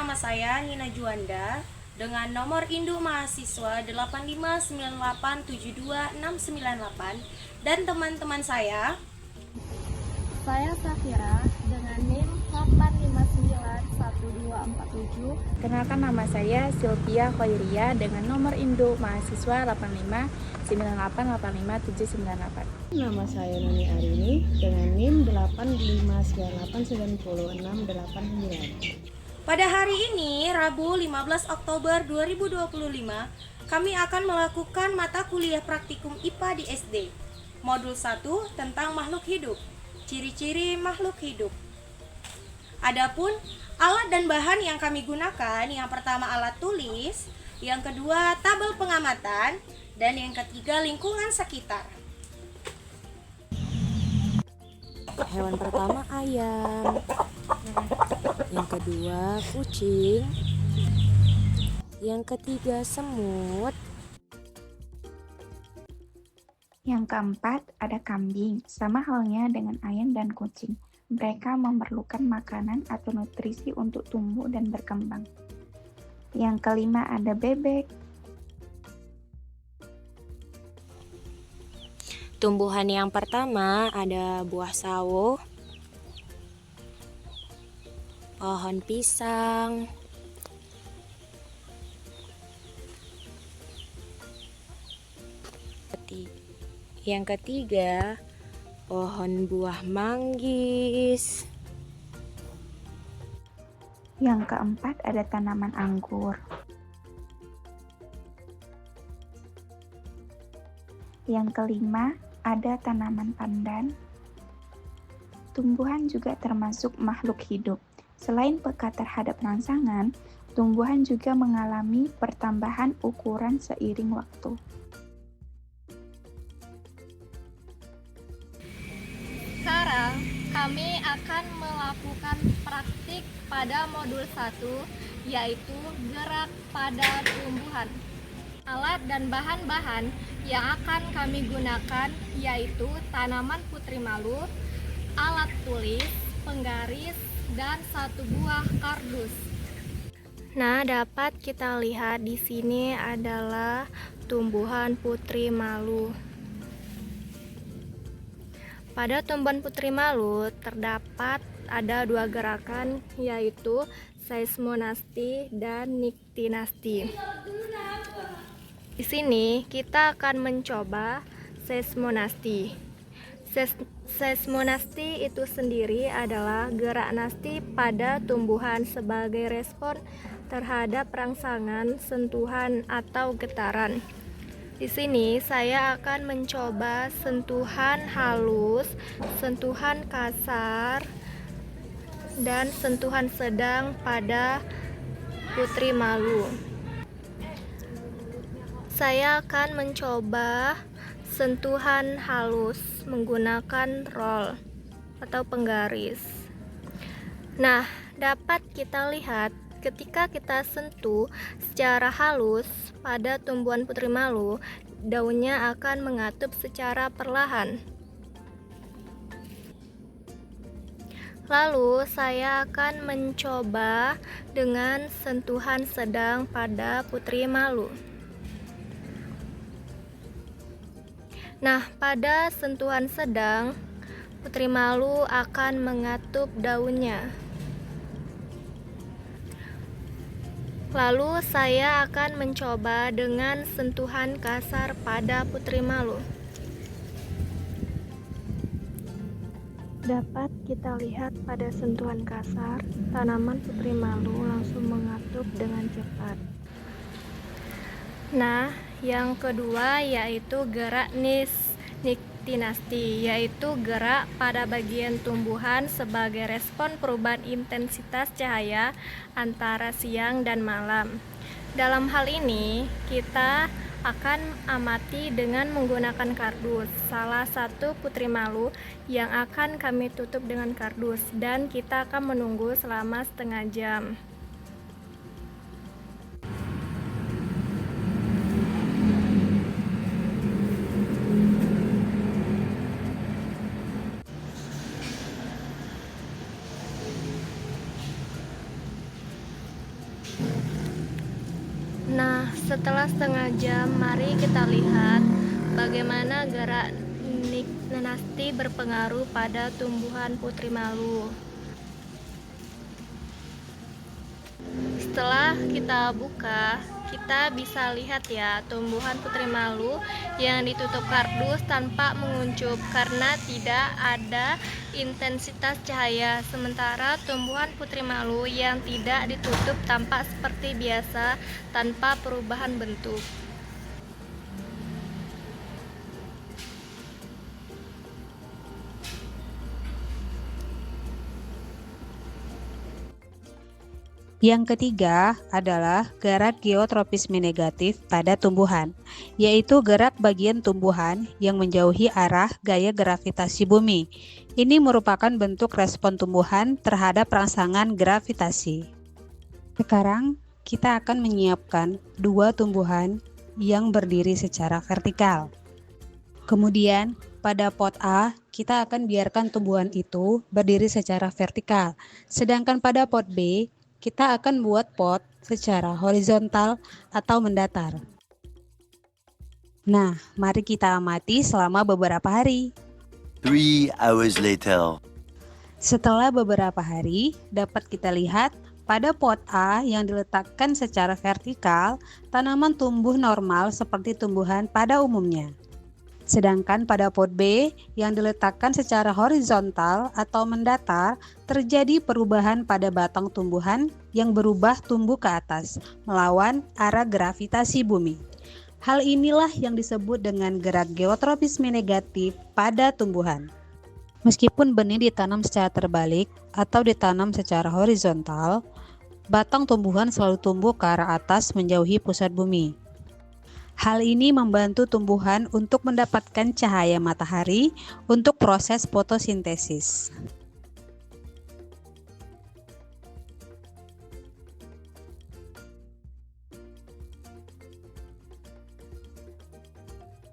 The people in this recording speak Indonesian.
nama saya Nina Juanda dengan nomor induk mahasiswa 859872698 dan teman-teman saya. Saya Safira dengan NIM 8591247. Kenalkan, nama saya Sylvia Khairia dengan nomor induk mahasiswa 8598859798. Nama saya Nani Arini dengan NIM 8599669. Pada hari ini, Rabu 15 Oktober 2025, kami akan melakukan mata kuliah praktikum IPA di SD. Modul 1 tentang makhluk hidup, ciri-ciri makhluk hidup. Adapun alat dan bahan yang kami gunakan, yang pertama alat tulis, yang kedua tabel pengamatan, dan yang ketiga lingkungan sekitar. Hewan pertama ayam, yang kedua kucing, yang ketiga semut, Yang keempat ada kambing, sama halnya dengan ayam dan kucing. Mereka memerlukan makanan atau nutrisi untuk tumbuh dan berkembang. Yang kelima ada bebek. tumbuhan yang pertama ada buah sawo, pohon pisang, yang ketiga pohon buah manggis, Yang keempat ada tanaman anggur. Yang kelima ada tanaman pandan. Tumbuhan juga termasuk makhluk hidup. Selain peka terhadap rangsangan, tumbuhan juga mengalami pertambahan ukuran seiring waktu. Sekarang kami akan melakukan praktik pada modul 1, yaitu gerak pada tumbuhan. Alat dan bahan-bahan yang akan kami gunakan yaitu tanaman putri malu, alat tulis, penggaris, dan satu buah kardus. Nah, dapat kita lihat di sini adalah tumbuhan putri malu. Pada tumbuhan putri malu terdapat ada dua gerakan, yaitu seismonasti dan niktinasti. Di sini kita akan mencoba seismonasti. Seismonasti itu sendiri adalah gerak nasti pada tumbuhan sebagai respon terhadap rangsangan, sentuhan, atau getaran. Di sini saya akan mencoba sentuhan halus, sentuhan kasar, dan sentuhan sedang pada putri malu. Saya akan mencoba sentuhan halus menggunakan roll atau penggaris. Nah, dapat kita lihat ketika kita sentuh secara halus pada tumbuhan putri malu, daunnya akan mengatup secara perlahan. Lalu saya akan mencoba dengan sentuhan sedang pada putri malu. Nah, pada sentuhan sedang, putri malu akan mengatup daunnya. Lalu saya akan mencoba dengan sentuhan kasar pada putri malu. Dapat kita lihat pada sentuhan kasar, tanaman putri malu langsung mengatup dengan cepat. Nah, yang kedua yaitu gerak niktinasti, yaitu gerak pada bagian tumbuhan sebagai respon perubahan intensitas cahaya antara siang dan malam. Dalam hal ini, kita akan amati dengan menggunakan kardus, salah satu putri malu yang akan kami tutup dengan kardus, dan kita akan menunggu selama setengah jam. Setelah setengah jam, mari kita lihat bagaimana gerak nenasti berpengaruh pada tumbuhan putri malu. Setelah kita buka, kita bisa lihat ya tumbuhan putri malu yang ditutup kardus tanpa menguncup karena tidak ada intensitas cahaya. Sementara tumbuhan putri malu yang tidak ditutup tampak seperti biasa tanpa perubahan bentuk. Yang ketiga adalah gerak geotropisme negatif pada tumbuhan, yaitu gerak bagian tumbuhan yang menjauhi arah gaya gravitasi bumi. Ini merupakan bentuk respon tumbuhan terhadap rangsangan gravitasi. Sekarang kita akan menyiapkan dua tumbuhan yang berdiri secara vertikal. Kemudian pada pot A, kita akan biarkan tumbuhan itu berdiri secara vertikal. Sedangkan pada pot B, kita akan buat pot secara horizontal atau mendatar. Nah, mari kita amati selama beberapa hari. 3 hours later. Setelah beberapa hari, dapat kita lihat pada pot A yang diletakkan secara vertikal, tanaman tumbuh normal seperti tumbuhan pada umumnya. Sedangkan pada pot B yang diletakkan secara horizontal atau mendatar, terjadi perubahan pada batang tumbuhan yang berubah tumbuh ke atas, melawan arah gravitasi bumi. Hal inilah yang disebut dengan gerak geotropisme negatif pada tumbuhan. Meskipun benih ditanam secara terbalik atau ditanam secara horizontal, batang tumbuhan selalu tumbuh ke arah atas menjauhi pusat bumi. Hal ini membantu tumbuhan untuk mendapatkan cahaya matahari untuk proses fotosintesis.